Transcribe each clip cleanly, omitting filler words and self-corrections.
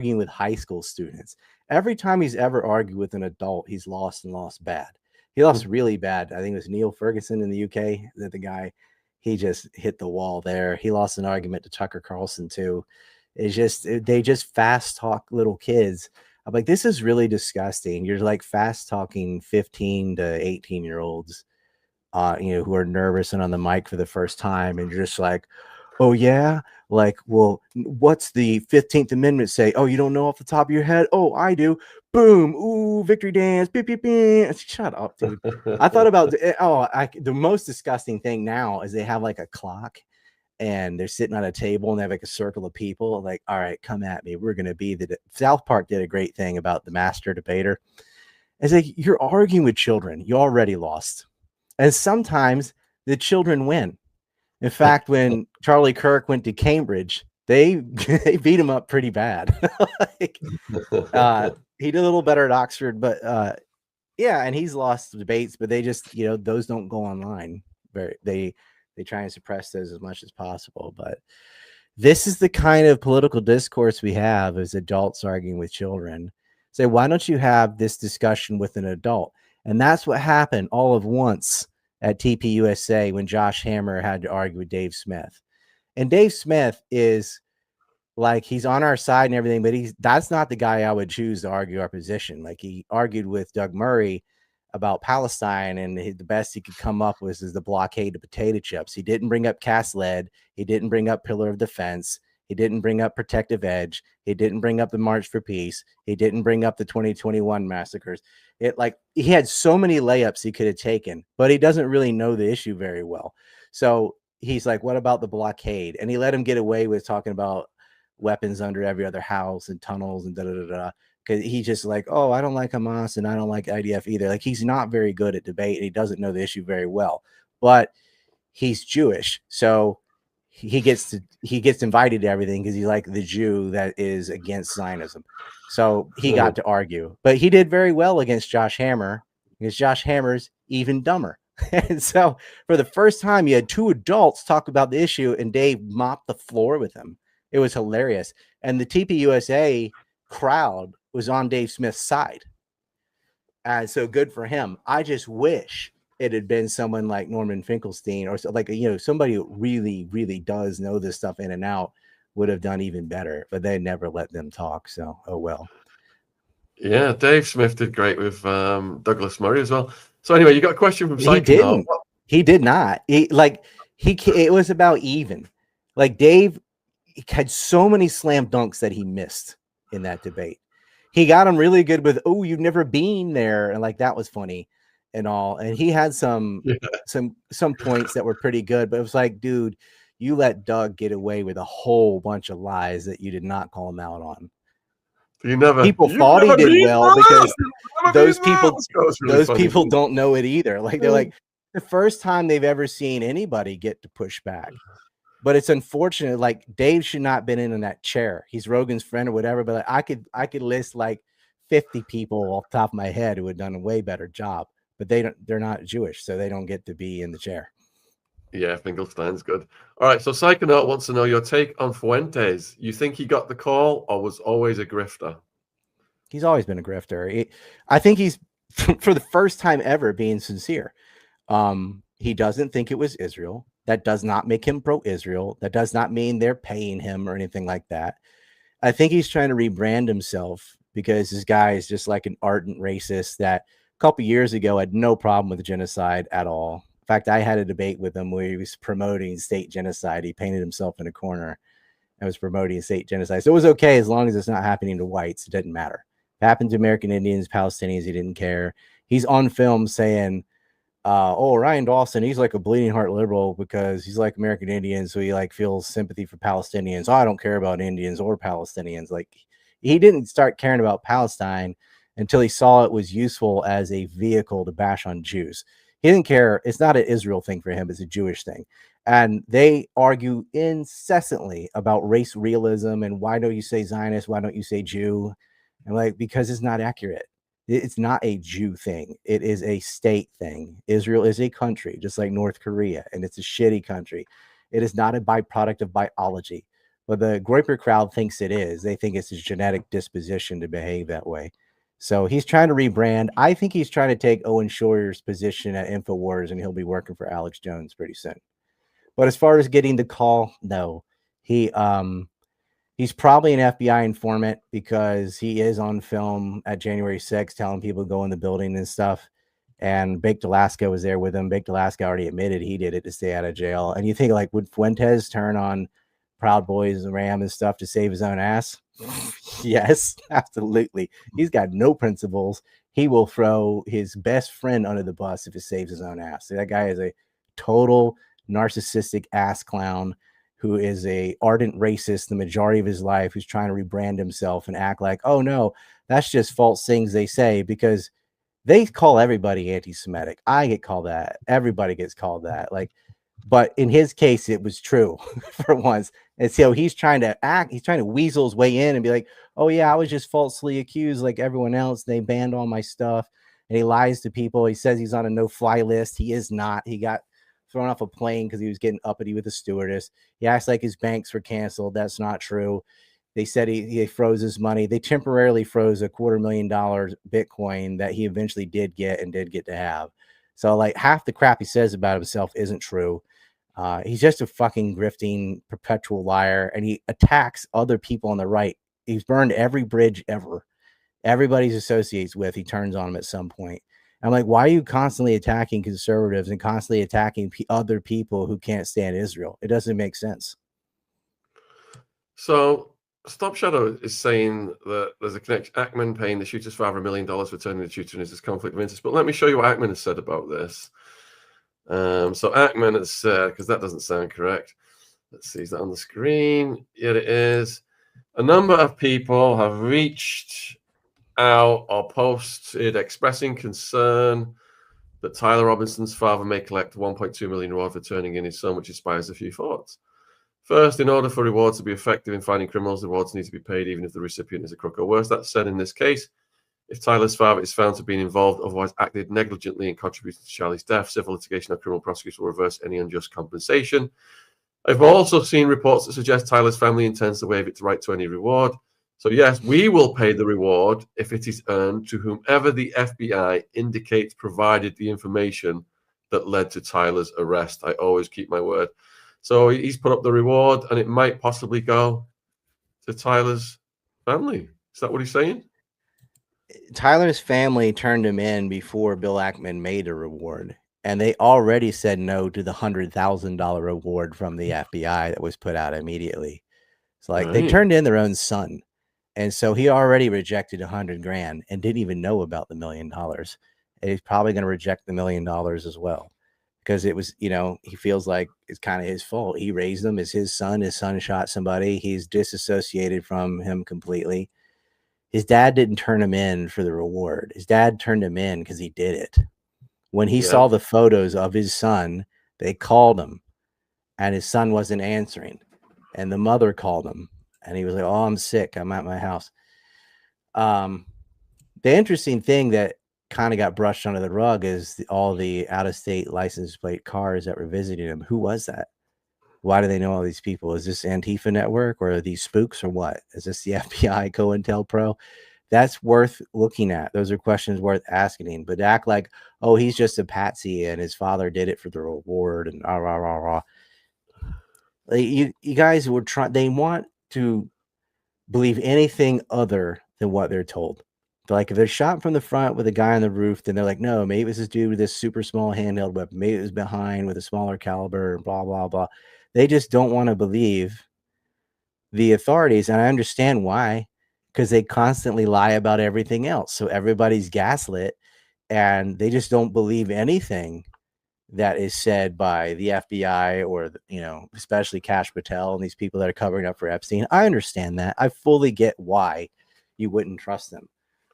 arguing with high school students. Every time he's ever argued with an adult, he's lost and lost bad. He lost really bad. I think it was Neil Ferguson in the UK, that the guy, he just hit the wall there. He lost an argument to Tucker Carlson too. It's just, they just fast talk little kids. I'm like, this is really disgusting. You're like fast talking 15 to 18-year-olds, who are nervous and on the mic for the first time. And you're just like, oh yeah, like, well, what's the 15th Amendment say? Oh, you don't know off the top of your head? Oh, I do. Boom. Ooh, victory dance. Beep, beep, beep. Shut up, dude. I thought about the most disgusting thing now is they have like a clock and they're sitting on a table and they have like a circle of people like, all right, come at me. We're going to be South Park did a great thing about the master debater. It's like, you're arguing with children. You already lost. And sometimes the children win. In fact, when Charlie Kirk went to Cambridge, they beat him up pretty bad. Like, he did a little better at Oxford, but yeah, and he's lost debates, but they just, those don't go online. They try and suppress those as much as possible. But this is the kind of political discourse we have as adults arguing with children. Say, why don't you have this discussion with an adult? And that's what happened all of once at TPUSA when Josh Hammer had to argue with Dave Smith. And Dave Smith is like, he's on our side and everything, but that's not the guy I would choose to argue our position. Like, he argued with Doug Murray about Palestine, and the best he could come up with is the blockade of potato chips. He didn't bring up cast lead. He didn't bring up pillar of defense. He didn't bring up protective edge. He didn't bring up the March for Peace. He didn't bring up the 2021 massacres. He had so many layups he could have taken, but he doesn't really know the issue very well. So he's like, what about the blockade? And he let him get away with talking about weapons under every other house and tunnels and da-da-da-da. Because he's just like, oh, I don't like Hamas and I don't like IDF either. Like, he's not very good at debate. And he doesn't know the issue very well, but he's Jewish. So he gets invited to everything because he's like the Jew that is against Zionism. So he got to argue, but he did very well against Josh Hammer because Josh Hammer's even dumber. And so for the first time, you had two adults talk about the issue and Dave mopped the floor with him. It was hilarious. And the TPUSA crowd was on Dave Smith's side. And so good for him. I just wish it had been someone like Norman Finkelstein or somebody who really, really does know this stuff in and out would have done even better, but they never let them talk. So, oh well. Yeah, Dave Smith did great with Douglas Murray as well. So anyway, you got a question from Psycho. He didn't. He did not. It was about even. Like, Dave had so many slam dunks that he missed in that debate. He got him really good with, oh, you've never been there, and like that was funny and all. And he had some points that were pretty good, but it was like, dude, you let Doug get away with a whole bunch of lies that you did not call him out on. People thought he did well because those people don't know it either. Like, they're like, the first time they've ever seen anybody get to push back. But it's unfortunate. Like, Dave should not have been in that chair. He's Rogan's friend or whatever. But I could list like 50 people off the top of my head who had done a way better job. But they're not Jewish, so they don't get to be in the chair. Yeah, Finkelstein's good. All right, so Psychonaut wants to know your take on Fuentes. You think he got the call or was always a grifter? He's always been a grifter. I think he's, for the first time ever, being sincere. He doesn't think it was Israel. That does not make him pro-Israel. That does not mean they're paying him or anything like that. I think he's trying to rebrand himself because this guy is just like an ardent racist that a couple years ago had no problem with genocide at all. In fact, I had a debate with him where he was promoting state genocide. He painted himself in a corner and was promoting state genocide. So it was okay as long as it's not happening to whites. It didn't matter. If it happened to American Indians, Palestinians, he didn't care. He's on film saying, oh, Ryan Dawson, he's like a bleeding heart liberal because he's like American Indians, so he like feels sympathy for Palestinians. Oh, I don't care about Indians or Palestinians. Like, he didn't start caring about Palestine until he saw it was useful as a vehicle to bash on Jews. He didn't care. It's not an Israel thing for him. It's a Jewish thing. And they argue incessantly about race realism and why don't you say Zionist? Why don't you say Jew? And like, because it's not accurate. It's not a Jew thing. It is a state thing. Israel is a country, just like North Korea, and it's a shitty country. It is not a byproduct of biology. But the Groyper crowd thinks it is. They think it's his genetic disposition to behave that way. So he's trying to rebrand. I think he's trying to take Owen Schroyer's position at InfoWars, and he'll be working for Alex Jones pretty soon. But as far as getting the call, no. He's probably an FBI informant because he is on film at January 6th telling people to go in the building and stuff. And Baked Alaska was there with him. Baked Alaska already admitted he did it to stay out of jail. And you think, like, would Fuentes turn on Proud Boys and Ram and stuff to save his own ass? Yes, absolutely. He's got no principles. He will throw his best friend under the bus if it saves his own ass. So that guy is a total narcissistic ass clown who is a ardent racist the majority of his life, who's trying to rebrand himself and act like, oh no, that's just false things they say, because they call everybody anti-Semitic. I get called that. Everybody gets called that. Like, but in his case, it was true for once. And so he's trying to act, he's trying to weasel his way in and be like, oh yeah, I was just falsely accused like everyone else. They banned all my stuff. And he lies to people. He says he's on a no-fly list. He is not. He got thrown off a plane because he was getting uppity with the stewardess. He acts like his banks were canceled. That's not true. They said he froze his money. They temporarily froze $250,000 Bitcoin that he eventually did get and did get to have. So like half the crap he says about himself isn't true. He's just a fucking grifting perpetual liar, and he attacks other people on the right. He's burned every bridge ever. Everybody's associates with, he turns on him at some point. I'm like, why are you constantly attacking conservatives and constantly attacking other people who can't stand Israel? It doesn't make sense. So Stop Shadow is saying that there's a connection. Ackman paying the shooter's father $1 million for turning the shooter into his conflict of interest. But let me show you what Ackman has said about this. So Ackman has said, because that doesn't sound correct. Let's see, is that on the screen? Yeah, it is. A number of people have reached out or posted expressing concern that Tyler Robinson's father may collect 1.2 million reward for turning in his son, which inspires a few thoughts. First, in order for rewards to be effective in finding criminals, the rewards need to be paid even if the recipient is a crook, or worse. That said, in this case, if Tyler's father is found to have been involved, otherwise acted negligently in contributing to Charlie's death, civil litigation or criminal prosecution will reverse any unjust compensation. I've also seen reports that suggest Tyler's family intends to waive its right to any reward. So yes, we will pay the reward if it is earned to whomever the FBI indicates provided the information that led to Tyler's arrest. I always keep my word. So he's put up the reward, and it might possibly go to Tyler's family. Is that what he's saying? Tyler's family turned him in before Bill Ackman made a reward, and they already said no to the $100,000 reward from the FBI that was put out immediately. So like they turned in their own son. And so he already rejected $100,000 and didn't even know about the $1 million. And he's probably going to reject the $1 million as well, because it was, he feels like it's kind of his fault. He raised him as his son. His son shot somebody. He's disassociated from him completely. His dad didn't turn him in for the reward. His dad turned him in because he did it. When he saw the photos of his son, they called him, and his son wasn't answering. And the mother called him, and he was like, oh, I'm sick. I'm at my house. The interesting thing that kind of got brushed under the rug is all the out-of-state license plate cars that were visiting him. Who was that? Why do they know all these people? Is this Antifa network, or are these spooks, or what? Is this the FBI COINTELPRO? That's worth looking at. Those are questions worth asking. But to act like, oh, he's just a patsy and his father did it for the reward and rah, rah, rah, rah. Like, you guys were trying, they want to believe anything other than what they're told. They're like, if they're shot from the front with a guy on the roof, then they're like, no, maybe it was this dude with this super small handheld weapon. Maybe it was behind with a smaller caliber, blah, blah, blah. They just don't want to believe the authorities. And I understand why, because they constantly lie about everything else. So everybody's gaslit, and they just don't believe anything that is said by the FBI or, especially Kash Patel and these people that are covering up for Epstein. I understand that. I fully get why you wouldn't trust them.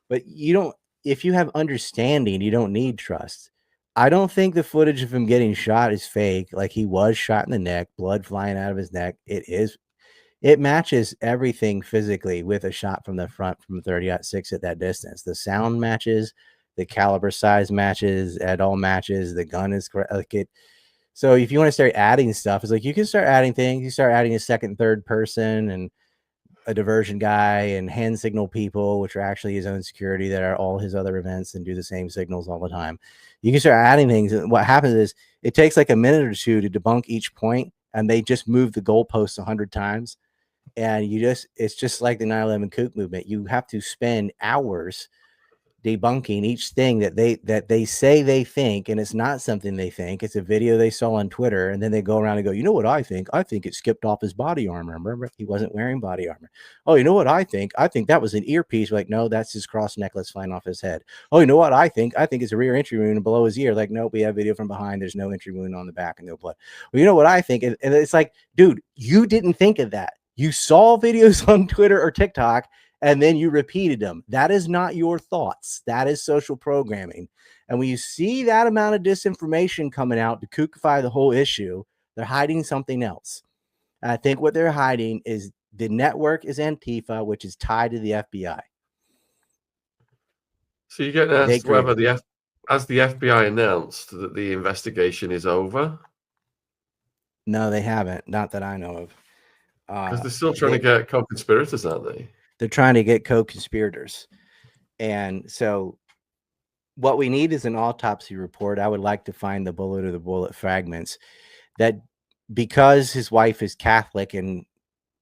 But if you have understanding, you don't need trust. I don't think the footage of him getting shot is fake. Like, he was shot in the neck, blood flying out of his neck. It matches everything physically with a shot from the front from 30-06 at that distance. The sound matches, the caliber size matches, it all matches. The gun is correct. So if you want to start adding stuff, it's like you can start adding things. You start adding a second, third person and a diversion guy and hand signal people, which are actually his own security that are all his other events and do the same signals all the time. You can start adding things. And what happens is it takes like a minute or two to debunk each point, and they just move the goalposts 100 times. And it's just like the 9/11 kook movement. You have to spend hours debunking each thing that they say they think, and it's not something they think. It's a video they saw on Twitter, and then they go around and go, you know what I think it skipped off his body armor. Remember, he wasn't wearing body armor. Oh, you know what I think that was an earpiece. Like, no, that's his cross necklace flying off his head. Oh, you know what I think it's a rear entry wound below his ear. Like, nope, we have video from behind, there's no entry wound on the back and no blood. Well, you know what I think, and it's like, dude, you didn't think of that. You saw videos on Twitter or TikTok, and then you repeated them. That is not your thoughts. That is social programming. And when you see that amount of disinformation coming out to kookify the whole issue, they're hiding something else. And I think what they're hiding is the network is Antifa, which is tied to the FBI. So you get asked whether has the FBI announced that the investigation is over? No, they haven't. Not that I know of. Because they're still trying to get co-conspirators, aren't they? They're trying to get co-conspirators. And so what we need is an autopsy report. I would like to find the bullet or the bullet fragments that, because his wife is Catholic and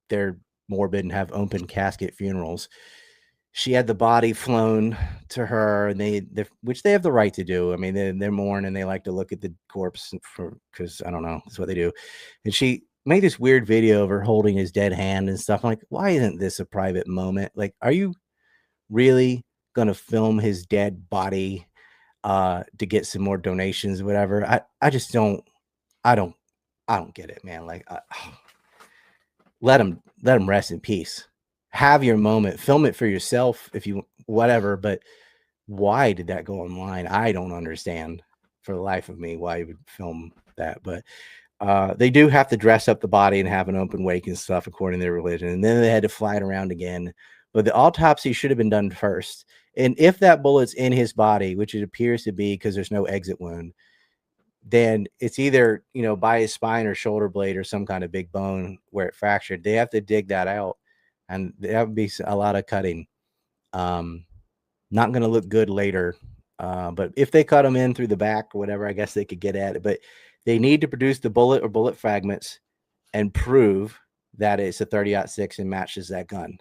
they're morbid and have open casket funerals, she had the body flown to her, and which they have the right to do. I mean, they're mourning and they like to look at the corpse because I don't know, that's what they do. And she made this weird video of her holding his dead hand and stuff. I'm like, why isn't this a private moment? Like, are you really going to film his dead body to get some more donations or whatever? I just don't get it, man. Like, let him rest in peace. Have your moment, film it for yourself if you whatever, but why did that go online? I don't understand for the life of me why you would film that. But they do have to dress up the body and have an open wake and stuff according to their religion, and then they had to fly it around again. But the autopsy should have been done first. And if that bullet's in his body, which it appears to be because there's no exit wound, then it's either, by his spine or shoulder blade or some kind of big bone where it fractured. They have to dig that out, and that would be a lot of cutting. Not going to look good later. But if they cut him in through the back or whatever, I guess they could get at it. But they need to produce the bullet or bullet fragments and prove that it's a 30-06 and matches that gun.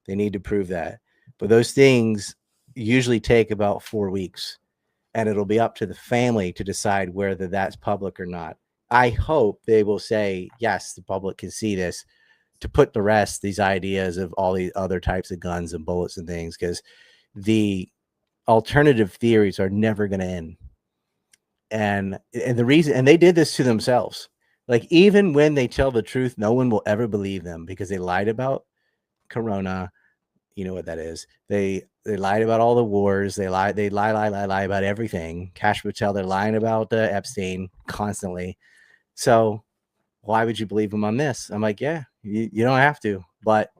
They need to prove that. But those things usually take about 4 weeks, and it'll be up to the family to decide whether that's public or not. I hope they will say, yes, the public can see this, to put to rest these ideas of all these other types of guns and bullets and things, because the alternative theories are never going to end. And the reason, and they did this to themselves. Like, even when they tell the truth, no one will ever believe them because they lied about Corona. You know what that is. They lied about all the wars. They lie about everything. Cash Patel, they're lying about Epstein constantly. So why would you believe them on this? I'm like, yeah, you don't have to. But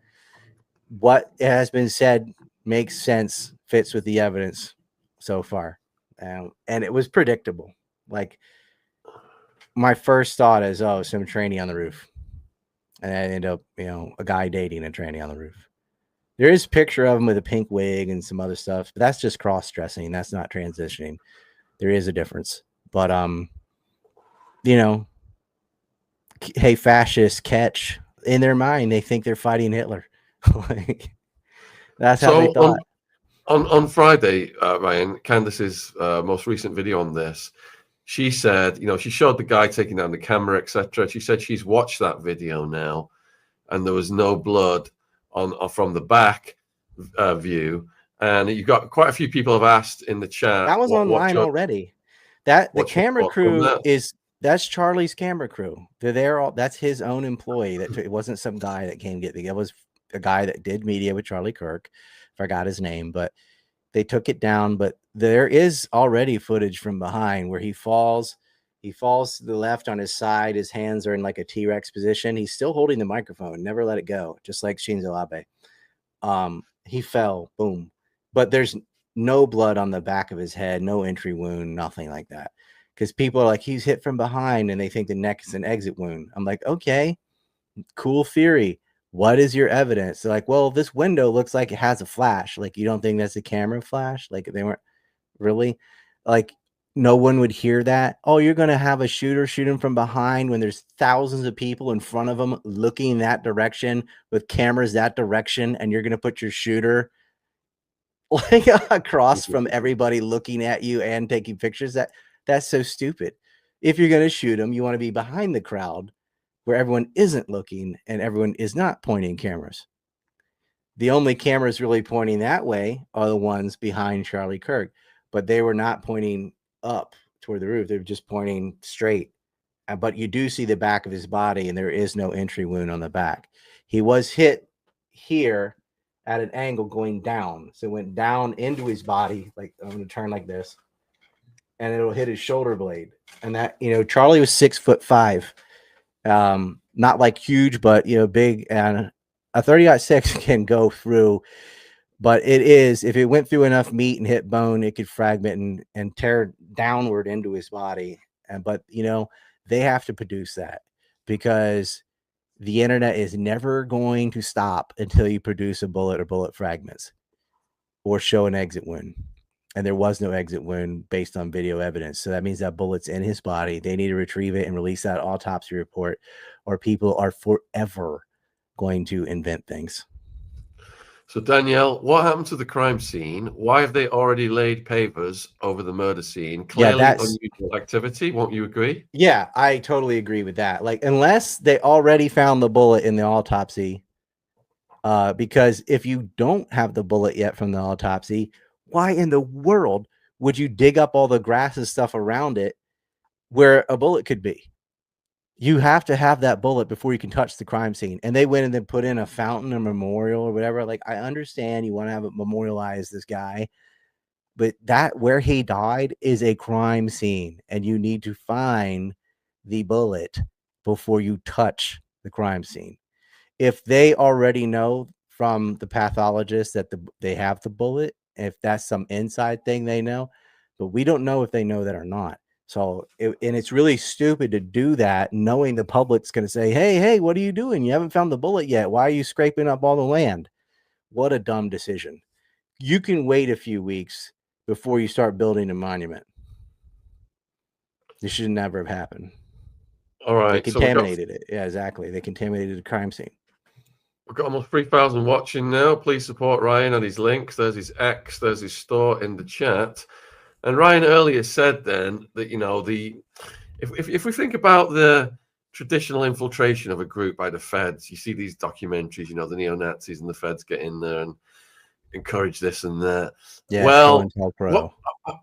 what has been said makes sense, fits with the evidence so far. And it was predictable. Like, my first thought is, oh, some trainee on the roof. And I end up, a guy dating a trainee on the roof. There is a picture of him with a pink wig and some other stuff, but that's just cross-dressing. That's not transitioning. There is a difference. But, hey, fascists catch. In their mind, they think they're fighting Hitler. Like, that's how they thought. On Friday, Ryan, Candace's most recent video on this, she said, she showed the guy taking down the camera, etc. She said she's watched that video now, and there was no blood from the back view. And you got quite a few people have asked in the chat. That was online already. The camera crew that's Charlie's camera crew. They're there. That's his own employee. It wasn't some guy that came get me. It was a guy that did media with Charlie Kirk. Forgot his name, but they took it down. But there is already footage from behind where he falls. He falls to the left on his side. His hands are in like a T-Rex position. He's still holding the microphone. Never let it go, just like Shinzo Abe. He fell. Boom. But there's no blood on the back of his head, no entry wound, nothing like that. because people are like, he's hit from behind and they think the neck is an exit wound. I'm like, okay, cool theory. What is your evidence? They're like, well, this window looks like it has a flash. Like, you don't think that's a camera flash? Like, they weren't really, like, no one would hear that. Oh, you're going to have a shooter shoot him from behind when there's thousands of people in front of him looking that direction with cameras that direction, and you're going to put your shooter like across from everybody looking at you and taking pictures. That's so stupid. If you're going to shoot him, you want to be behind the crowd where everyone isn't looking and everyone is not pointing cameras. The only cameras really pointing that way are the ones behind Charlie Kirk, but they were not pointing up toward the roof. They were just pointing straight. But you do see the back of his body, and there is no entry wound on the back. He was hit here at an angle going down. So it went down into his body. Like, I'm going to turn like this, and it'll hit his shoulder blade. And that, Charlie was 6'5". Not like huge, but, big. And a 30-06 can go through, but it is, if it went through enough meat and hit bone, it could fragment and tear downward into his body. But they have to produce that, because the internet is never going to stop until you produce a bullet or bullet fragments or show an exit wound. And there was no exit wound based on video evidence. So that means that bullet's in his body. They need to retrieve it and release that autopsy report, or people are forever going to invent things. So, Danielle, what happened to the crime scene? Why have they already laid pavers over the murder scene? Clearly unusual activity. Won't you agree? Yeah, I totally agree with that. Like, unless they already found the bullet in the autopsy, because if you don't have the bullet yet from the autopsy, why in the world would you dig up all the grass and stuff around it where a bullet could be? You have to have that bullet before you can touch the crime scene. And they went and then put in a fountain or memorial or whatever. Like, I understand you want to have it memorialize this guy, but that where he died is a crime scene, and you need to find the bullet before you touch the crime scene. If they already know from the pathologist that they have the bullet, if that's some inside thing they know, but we don't know if they know that or not. So, and it's really stupid to do that, knowing the public's going to say, hey, what are you doing? You haven't found the bullet yet. Why are you scraping up all the land? What a dumb decision. You can wait a few weeks before you start building a monument. This should never have happened. All right. They contaminated it. Yeah, exactly. They contaminated the crime scene. We've got almost 3,000 watching now. Please support Ryan on his links. There's his X, there's his store in the chat. And Ryan earlier said then that, if we think about the traditional infiltration of a group by the feds, you see these documentaries, the neo-Nazis and the feds get in there and encourage this and that. Yeah, well,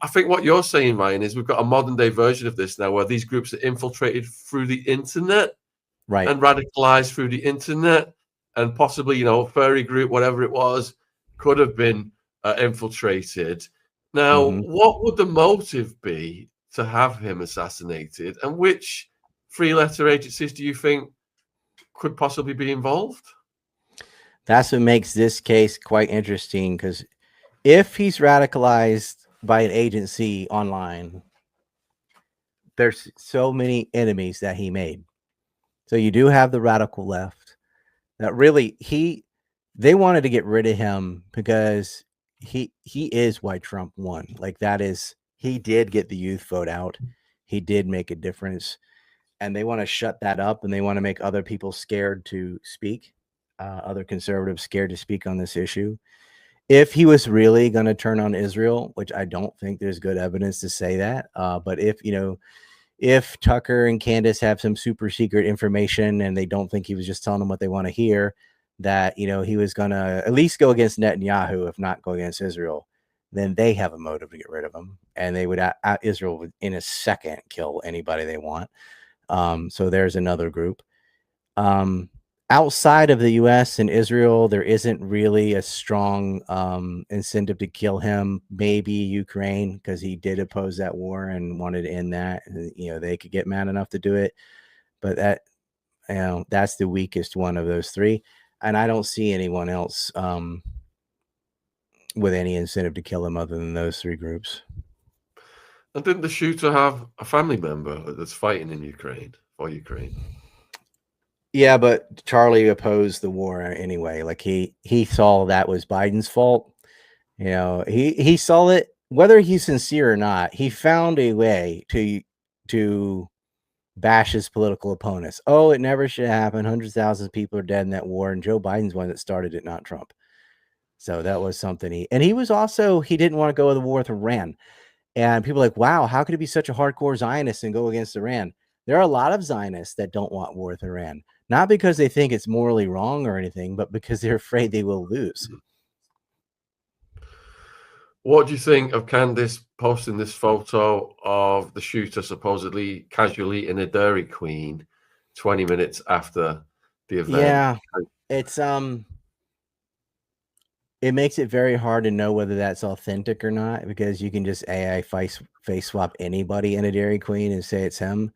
I think what you're saying, Ryan, is we've got a modern day version of this now, where these groups are infiltrated through the internet, right, and radicalized through the internet, and possibly, furry group, whatever it was, could have been infiltrated. Now, what would the motive be to have him assassinated, and which three-letter agencies do you think could possibly be involved? That's what makes this case quite interesting, because if he's radicalized by an agency online, there's so many enemies that he made. So you do have the radical left that really they wanted to get rid of him because he is why Trump won. Like, he did get the youth vote out. He did make a difference, and they want to shut that up, and they want to make other people scared to speak. Other conservatives scared to speak on this issue. If he was really going to turn on Israel, which I don't think there's good evidence to say that, but if Tucker and Candace have some super secret information and they don't think he was just telling them what they want to hear, that he was going to at least go against Netanyahu, if not go against Israel, then they have a motive to get rid of him, and they would Israel would in a second kill anybody they want. So there's another group. Outside of the US and Israel, there isn't really a strong incentive to kill him. Maybe Ukraine, because he did oppose that war and wanted to end that. They could get mad enough to do it. But that's the weakest one of those three. And I don't see anyone else with any incentive to kill him other than those three groups. And didn't the shooter have a family member that's fighting in Ukraine for Ukraine? Yeah, but Charlie opposed the war anyway. Like he saw that was Biden's fault. You know, he saw it, whether he's sincere or not. He found a way to bash his political opponents. Oh, it never should happen. Hundreds of thousands of people are dead in that war, and Joe Biden's one that started it, not Trump. So that was something he was also, he didn't want to go to the war with Iran. And people are like, wow, how could it be such a hardcore Zionist and go against Iran? There are a lot of Zionists that don't want war with Iran, not because they think it's morally wrong or anything, but because they're afraid they will lose. What do you think of Candace posting this photo of the shooter supposedly casually in a Dairy Queen 20 minutes after the event? Yeah, it's it makes it very hard to know whether that's authentic or not, because you can just AI face swap anybody in a Dairy Queen and say it's him.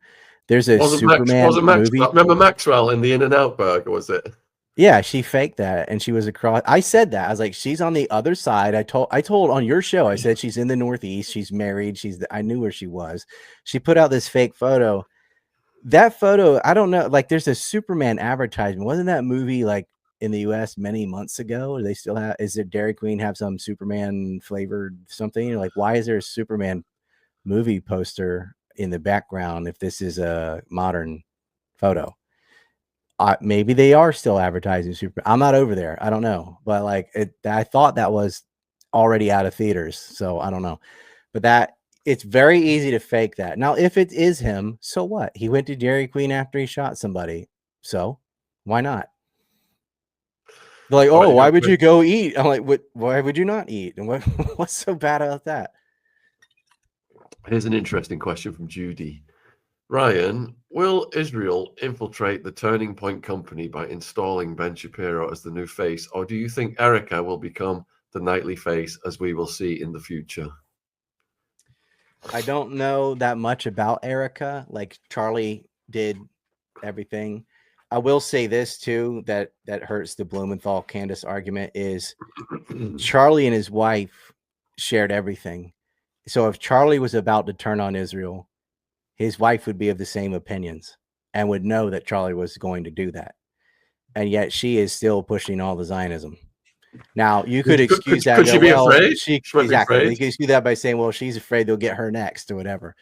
There's a Superman movie. Remember Maxwell in the In-N-Out burger, was it? Yeah, she faked that, and she was across. I said that. I was like, she's on the other side. I told on your show, I said she's in the Northeast. She's married. I knew where she was. She put out this fake photo. That photo, I don't know. Like, there's a Superman advertisement. Wasn't that movie like in the US many months ago? They still have, is there Dairy Queen have some Superman flavored something? Like, why is there a Superman movie poster in the background if this is a modern photo? Maybe they are still advertising Superman. I'm not over there. I don't know. But like I thought that was already out of theaters. So I don't know. But it's very easy to fake that. Now, if it is him, so what? He went to Dairy Queen after he shot somebody. So why not? They're like, oh, why would you go eat? I'm like, what? Why would you not eat? And what's so bad about that? Here's an interesting question from Judy. Ryan, will Israel infiltrate the Turning Point company by installing Ben Shapiro as the new face, or do you think Erica will become the nightly face, as we will see in the future? I don't know that much about Erica. Like, Charlie did everything. I will say this too, that hurts the Blumenthal Candace argument, is Charlie and his wife shared everything. So if Charlie was about to turn on Israel, his wife would be of the same opinions and would know that Charlie was going to do that. And yet she is still pushing all the Zionism. Now, you could excuse that. Could she be afraid? Exactly. You could excuse that by saying, well, she's afraid they'll get her next or whatever.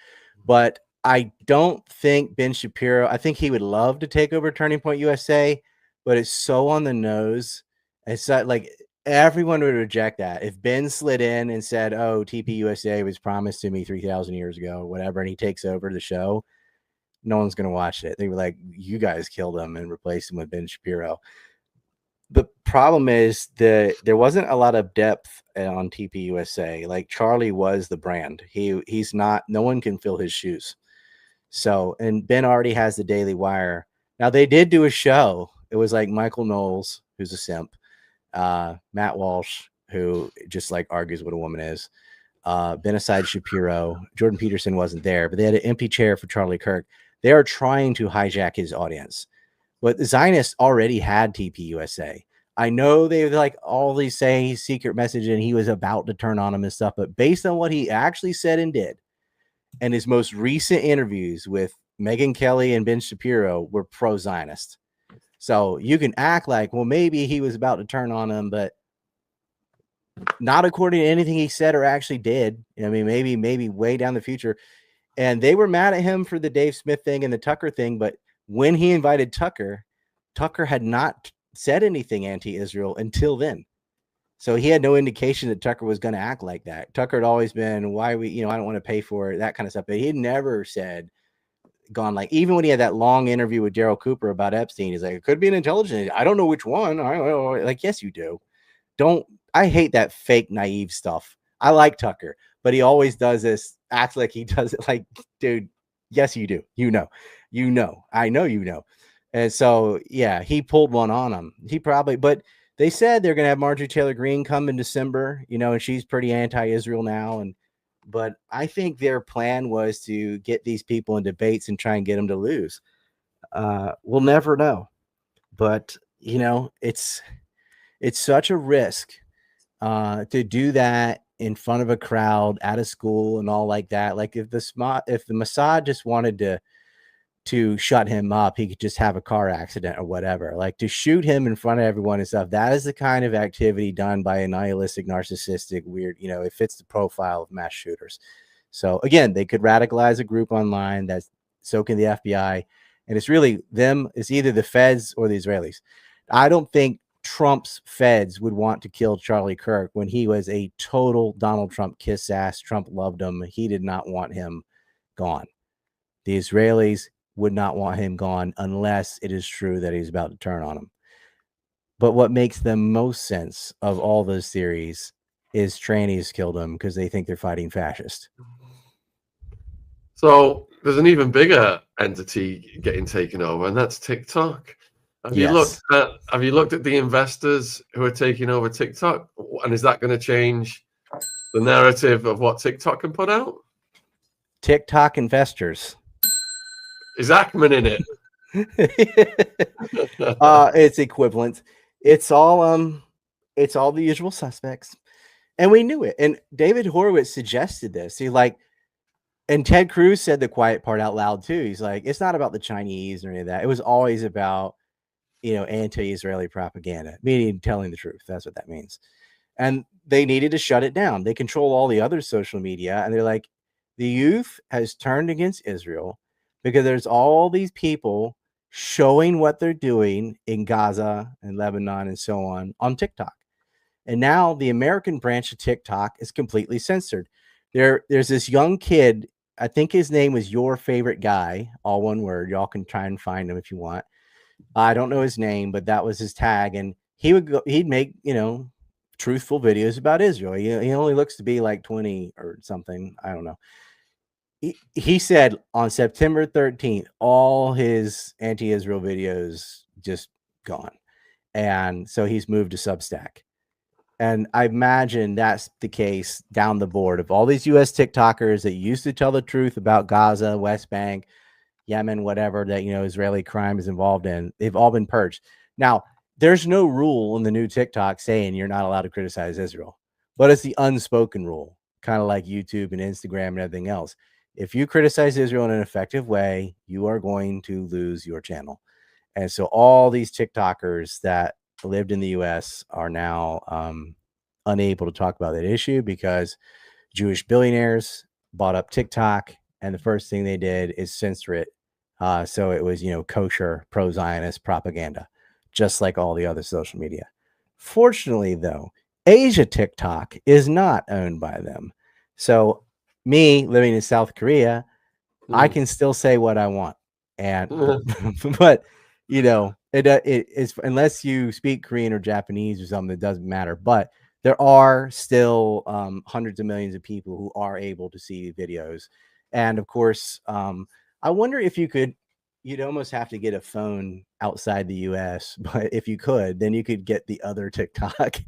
But I don't think Ben Shapiro, I think he would love to take over Turning Point USA, but it's so on the nose. It's like everyone would reject that. If Ben slid in and said, oh, TP USA was promised to me 3,000 years ago, or whatever, and he takes over the show, no one's going to watch it. They were like, you guys killed him and replaced him with Ben Shapiro. The problem is that there wasn't a lot of depth on TP USA. Like, Charlie was the brand. He's not, no one can fill his shoes. So, and Ben already has the Daily Wire. Now, they did do a show. It was like Michael Knowles, who's a simp, Matt Walsh, who just like argues what a woman is, Beneside Shapiro, Jordan Peterson wasn't there, but they had an empty chair for Charlie Kirk. They are trying to hijack his audience. But the Zionists already had TP USA. I know they like all these saying he's secret message and he was about to turn on him and stuff, but based on what he actually said and did, and his most recent interviews with Megyn Kelly and Ben Shapiro were pro-Zionist. So you can act like, well, maybe he was about to turn on him, but not according to anything he said or actually did. I mean, maybe way down the future. And they were mad at him for the Dave Smith thing and the Tucker thing, but when he invited Tucker, Tucker had not said anything anti-Israel until then. So he had no indication that Tucker was going to act like that. Tucker had always been, why I don't want to pay for it, that kind of stuff. But he had never gone like, even when he had that long interview with Daryl Cooper about Epstein, he's like, it could be an intelligence. I don't know which one. I don't know. Like, yes, you do. I hate that fake, naive stuff. I like Tucker, but he always does this, acts like he does it like, dude, yes, you do. I know you know. And so, yeah, he pulled one on him. But they said they're going to have Marjorie Taylor Greene come in December, and she's pretty anti-Israel now. But I think their plan was to get these people in debates and try and get them to lose. We'll never know. But, it's such a risk to do that in front of a crowd at a school and all like that. Like if the Mossad just wanted to shut him up, he could just have a car accident or whatever. Like to shoot him in front of everyone and stuff, that is the kind of activity done by a nihilistic, narcissistic, weird, it fits the profile of mass shooters. So again, they could radicalize a group online that's soaking the FBI, and it's really them. It's either the feds or the Israelis. I don't think Trump's feds would want to kill Charlie Kirk when he was a total Donald Trump kiss ass. Trump loved him. He did not want him gone. The Israelis would not want him gone unless it is true that he's about to turn on him. But what makes the most sense of all those theories is trannies killed him because they think they're fighting fascists. So there's an even bigger entity getting taken over, and that's TikTok. Have you looked at the investors who are taking over TikTok? And is that going to change the narrative of what TikTok can put out? TikTok investors. Is Ackman in it? It's equivalent. It's all the usual suspects. And we knew it. And David Horowitz suggested this. And Ted Cruz said the quiet part out loud too. He's like, it's not about the Chinese or any of that. It was always about, anti-Israeli propaganda, meaning telling the truth. That's what that means. And they needed to shut it down. They control all the other social media. And they're like, the youth has turned against Israel because there's all these people showing what they're doing in Gaza and Lebanon and so on TikTok. And now the American branch of TikTok is completely censored. There's this young kid, I think his name was Your Favorite Guy, all one word. Y'all can try and find him if you want. I don't know his name, but that was his tag. And he'd make, truthful videos about Israel. He only looks to be like 20 or something. I don't know. He said on September 13th, all his anti-Israel videos just gone. And so he's moved to Substack. And I imagine that's the case down the board of all these U.S. TikTokers that used to tell the truth about Gaza, West Bank, Yemen, whatever that, Israeli crime is involved in. They've all been purged. Now, there's no rule in the new TikTok saying you're not allowed to criticize Israel, but it's the unspoken rule, kind of like YouTube and Instagram and everything else. If you criticize Israel in an effective way, you are going to lose your channel. And so all these TikTokers that lived in the U.S. are now unable to talk about that issue because Jewish billionaires bought up TikTok, and the first thing they did is censor it. So it was, kosher pro-Zionist propaganda, just like all the other social media. Fortunately, though, Asia TikTok is not owned by them. So me living in South Korea, I can still say what I want. And but it's unless you speak Korean or Japanese or something, it doesn't matter. But there are still hundreds of millions of people who are able to see videos. And of course, I wonder if you'd almost have to get a phone outside the US, but if you could, then you could get the other TikTok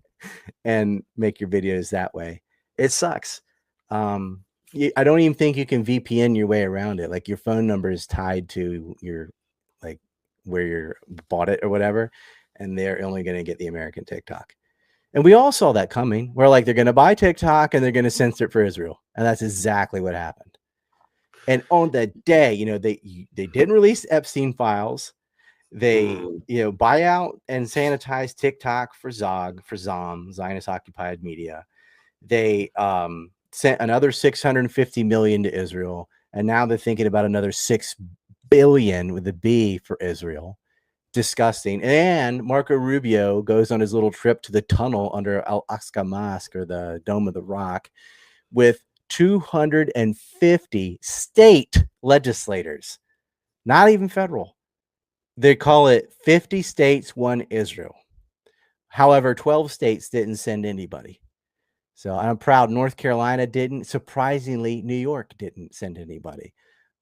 and make your videos that way. It sucks. I don't even think you can VPN your way around it. Like your phone number is tied to your where you bought it or whatever, and they're only going to get the American TikTok. And we all saw that coming. We're like, they're going to buy TikTok and they're going to censor it for Israel, and that's exactly what happened. And on that day, they didn't release Epstein files. They buy out and sanitize TikTok for ZOM, Zionist occupied media. They sent another 650 million to Israel, and now they're thinking about another 6 billion with a B for Israel. Disgusting. And Marco Rubio goes on his little trip to the tunnel under Al-Aqsa Mosque, or the Dome of the Rock, with 250 state legislators, not even federal. They call it 50 states, 1 Israel. However, 12 states didn't send anybody. So I'm proud North Carolina didn't. Surprisingly, New York didn't send anybody.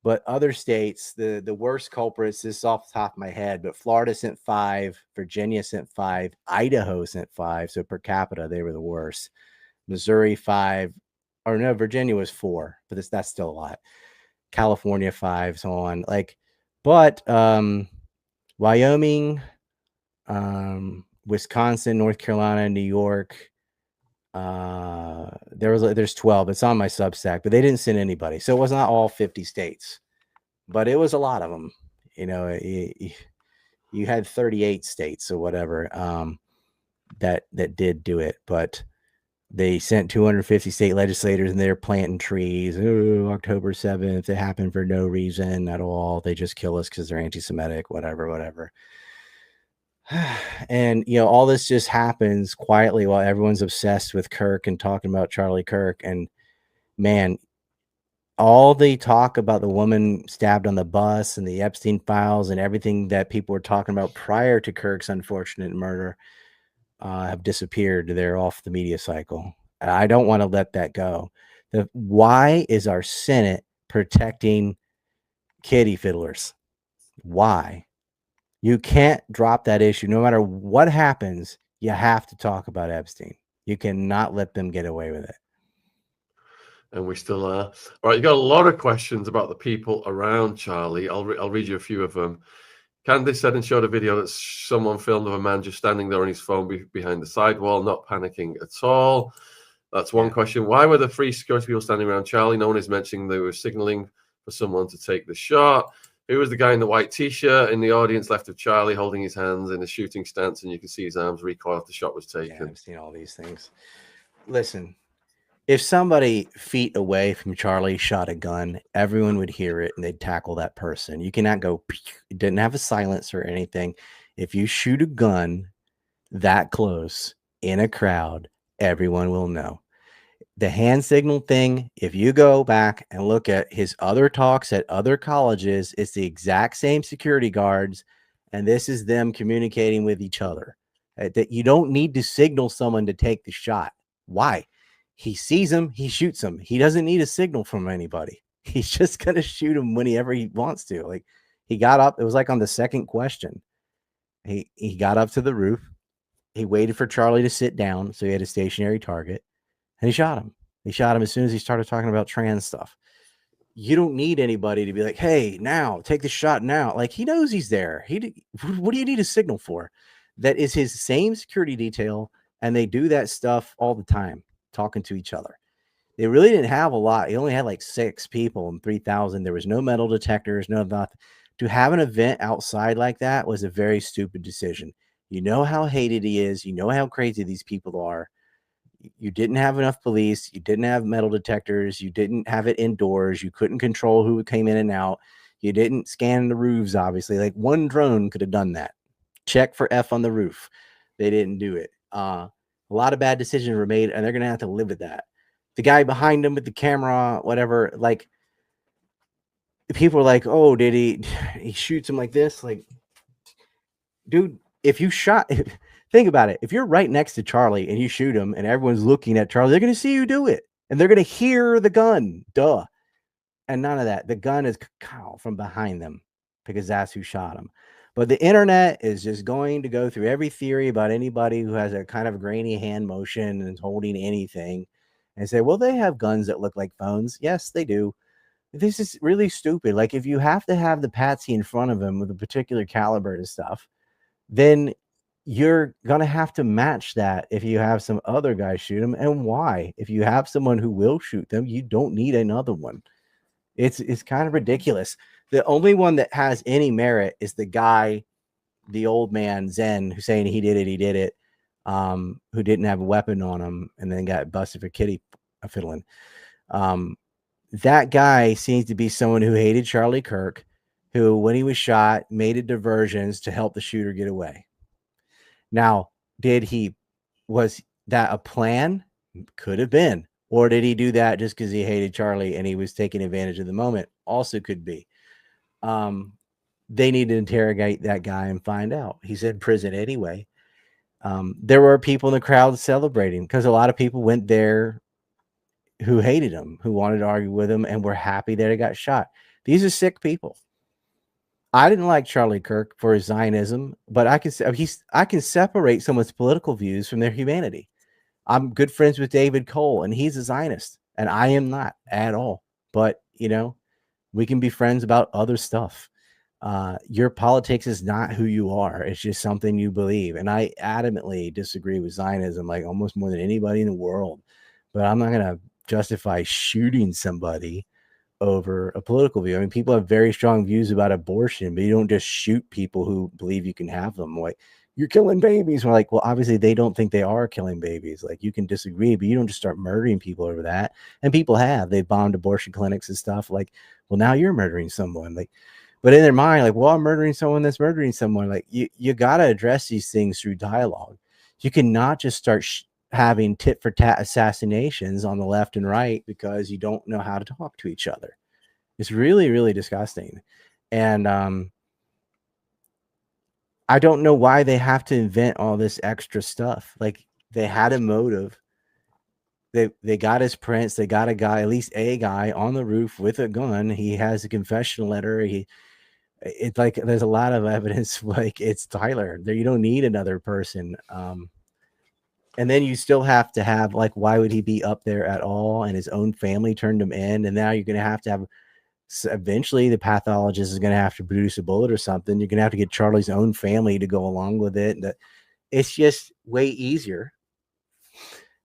But other states, the worst culprits, this is off the top of my head, but Florida sent 5, Virginia sent 5, Idaho sent 5. So per capita, they were the worst. Missouri 5, or no, Virginia was 4, but that's still a lot. California 5, so on. But Wyoming, Wisconsin, North Carolina, New York, there's 12. It's on my Substack, but they didn't send anybody, so it was not all 50 states, but it was a lot of them. You know, you had 38 states or whatever that did do it, but they sent 250 state legislators and they're planting trees. Oh, October 7th, it happened for no reason at all. They just kill us because they're anti-Semitic, whatever. And, you know, all this just happens quietly while everyone's obsessed with Kirk and talking about Charlie Kirk. And man, all the talk about the woman stabbed on the bus and the Epstein files and everything that people were talking about prior to Kirk's unfortunate murder have disappeared. They're off the media cycle. I don't want to let that go. Why is our Senate protecting kitty fiddlers? Why? You can't drop that issue. No matter what happens, you have to talk about Epstein. You cannot let them get away with it. And we still are. All right, you got a lot of questions about the people around Charlie. I'll read you a few of them. Candace said and showed a video that someone filmed of a man just standing there on his phone behind the sidewall, not panicking at all. That's one question. Why were the three security people standing around Charlie? No one is mentioning they were signaling for someone to take the shot. Who was the guy in the white T-shirt in the audience left of Charlie holding his hands in a shooting stance, and you can see his arms recoil after the shot was taken? Yeah, I've seen all these things. Listen, if somebody feet away from Charlie shot a gun, everyone would hear it and they'd tackle that person. You cannot go, it didn't have a silencer or anything. If you shoot a gun that close in a crowd, everyone will know. The hand signal thing, if you go back and look at his other talks at other colleges, it's the exact same security guards, and this is them communicating with each other. That you don't need to signal someone to take the shot. Why? He sees him, he shoots him. He doesn't need a signal from anybody. He's just going to shoot him whenever he wants to. Like, he got up, it was like on the second question. He got up to the roof. He waited for Charlie to sit down, so he had a stationary target, and he shot him. He shot him as soon as he started talking about trans stuff. You don't need anybody to be like, hey, now, take the shot now. Like, he knows he's there. What do you need a signal for? That is his same security detail, and they do that stuff all the time, talking to each other. They really didn't have a lot. He only had like 6 people and 3,000. There was no metal detectors, no nothing. To have an event outside like that was a very stupid decision. You know how hated he is. You know how crazy these people are. You didn't have enough police. You didn't have metal detectors. You didn't have it indoors. You couldn't control who came in and out. You didn't scan the roofs, obviously. Like, one drone could have done that. Check for F on the roof. They didn't do it. A lot of bad decisions were made, and they're going to have to live with that. The guy behind him with the camera, whatever, like, people are like, oh, did he shoots him like this? Like, dude, if you shot, think about it. If you're right next to Charlie and you shoot him and everyone's looking at Charlie, they're going to see you do it. And they're going to hear the gun. Duh. And none of that. The gun is from behind them because that's who shot him. But the internet is just going to go through every theory about anybody who has a kind of grainy hand motion and is holding anything and say, well, they have guns that look like phones. Yes, they do. This is really stupid. Like, if you have to have the patsy in front of him with a particular caliber and stuff, then you're going to have to match that if you have some other guy shoot him. And why? If you have someone who will shoot them, you don't need another one. It's kind of ridiculous. The only one that has any merit is the guy, the old man, Zen, who's saying he did it, who didn't have a weapon on him and then got busted for kitty fiddling. That guy seems to be someone who hated Charlie Kirk, who, when he was shot, made a diversions to help the shooter get away. Now, was that a plan? Could have been. Or did he do that just because he hated Charlie and he was taking advantage of the moment? Also could be. They need to interrogate that guy and find out. He's in prison anyway. There were people in the crowd celebrating because a lot of people went there who hated him, who wanted to argue with him, and were happy that he got shot. These are sick people. I didn't like Charlie Kirk for his Zionism, but I can separate someone's political views from their humanity. I'm good friends with David Cole, and he's a Zionist, and I am not at all. But, you know, we can be friends about other stuff. Your politics is not who you are. It's just something you believe. And I adamantly disagree with Zionism, like almost more than anybody in the world. but I'm not going to justify shooting somebody over a political view. I mean, people have very strong views about abortion, but you don't just shoot people who believe you can have them. Like, you're killing babies. We're like, well, obviously they don't think they are killing babies. Like, you can disagree, but you don't just start murdering people over that. And people have. They've bombed abortion clinics and stuff. Like, well, now you're murdering someone. Like, but in their mind, like, well, I'm murdering someone that's murdering someone. Like, you got to address these things through dialogue. You cannot just start having tit for tat assassinations on the left and right because you don't know how to talk to each other. It's really, really disgusting. And I don't know why they have to invent all this extra stuff. Like, they had a motive. They got his prints. They got a guy, at least a guy on the roof with a gun. He has a confession letter. It's like, there's a lot of evidence. Like, it's Tyler there. You don't need another person. And then you still have to have, like, why would he be up there at all? And his own family turned him in. And now you're going to have eventually the pathologist is going to have to produce a bullet or something. You're going to have to get Charlie's own family to go along with it. And it's just way easier